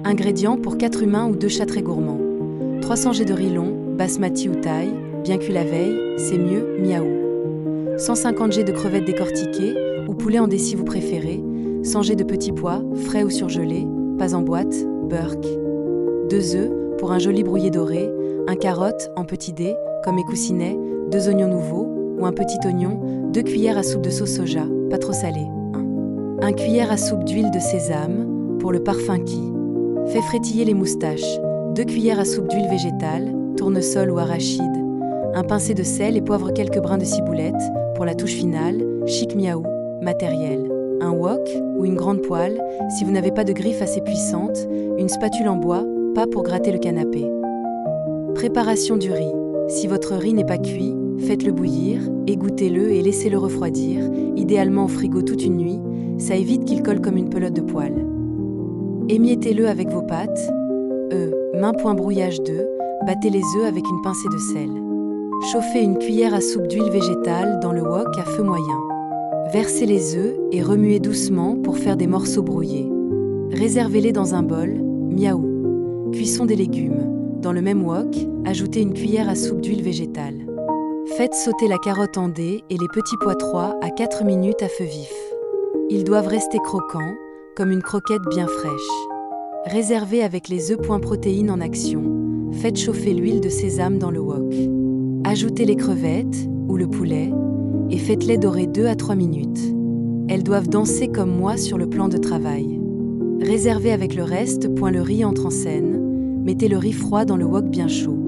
Ingrédients pour 4 humains ou 2 chats très gourmands. 300 g de riz long, basmati ou thaï, bien cuit la veille, c'est mieux, miaou. 150 g de crevettes décortiquées, ou poulet en déci vous préférez, 100 g de petits pois, frais ou surgelés, pas en boîte, Burke. 2 œufs, pour un joli brouillé doré, 1 carotte, en petits dés, comme écoussinets, 2 oignons nouveaux, ou un petit oignon, 2 cuillères à soupe de sauce soja, pas trop salée. 1 cuillère à soupe d'huile de sésame, pour le parfum qui fait frétiller les moustaches, 2 cuillères à soupe d'huile végétale, tournesol ou arachide, un pincé de sel et poivre quelques brins de ciboulette, pour la touche finale, chic miaou, matériel. Un wok ou une grande poêle, si vous n'avez pas de griffe assez puissante, une spatule en bois, pas pour gratter le canapé. Préparation du riz. Si votre riz n'est pas cuit, faites-le bouillir, égouttez-le et laissez-le refroidir, idéalement au frigo toute une nuit, ça évite qu'il colle comme une pelote de poêle. Émiettez-le avec vos pâtes, main point brouillage d'œufs, battez les œufs avec une pincée de sel. Chauffez une cuillère à soupe d'huile végétale dans le wok à feu moyen. Versez les œufs et remuez doucement pour faire des morceaux brouillés. Réservez-les dans un bol, miaou. Cuisson des légumes. Dans le même wok, ajoutez une cuillère à soupe d'huile végétale. Faites sauter la carotte en dés et les petits pois 3 à 4 minutes à feu vif. Ils doivent rester croquants, comme une croquette bien fraîche. Réservez avec les œufs point protéines en action. Faites chauffer l'huile de sésame dans le wok. Ajoutez les crevettes ou le poulet et faites-les dorer 2 à 3 minutes. Elles doivent danser comme moi sur le plan de travail. Réservez avec le reste point le riz entre en scène. Mettez le riz froid dans le wok bien chaud.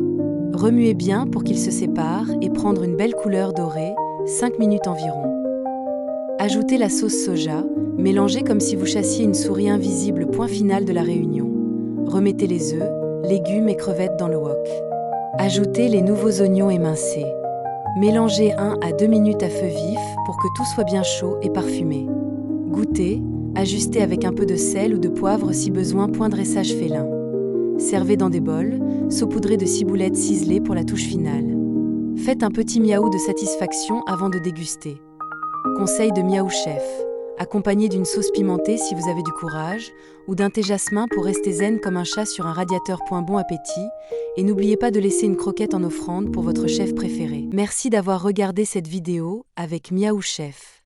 Remuez bien pour qu'il se sépare et prendre une belle couleur dorée, 5 minutes environ. Ajoutez la sauce soja, mélangez comme si vous chassiez une souris invisible, point final de la réunion. Remettez les œufs, légumes et crevettes dans le wok. Ajoutez les nouveaux oignons émincés. Mélangez 1 à 2 minutes à feu vif pour que tout soit bien chaud et parfumé. Goûtez, ajustez avec un peu de sel ou de poivre si besoin, point dressage félin. Servez dans des bols, saupoudrez de ciboulette ciselée pour la touche finale. Faites un petit miaou de satisfaction avant de déguster. Conseil de Miaou Chef. Accompagné d'une sauce pimentée si vous avez du courage, ou d'un thé jasmin pour rester zen comme un chat sur un radiateur. Bon appétit, et n'oubliez pas de laisser une croquette en offrande pour votre chef préféré. Merci d'avoir regardé cette vidéo avec Miaou Chef.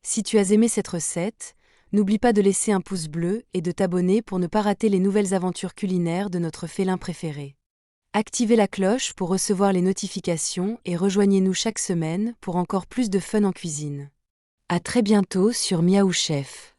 Si tu as aimé cette recette, n'oublie pas de laisser un pouce bleu et de t'abonner pour ne pas rater les nouvelles aventures culinaires de notre félin préféré. Activez la cloche pour recevoir les notifications et rejoignez-nous chaque semaine pour encore plus de fun en cuisine. À très bientôt sur Miaou Chef.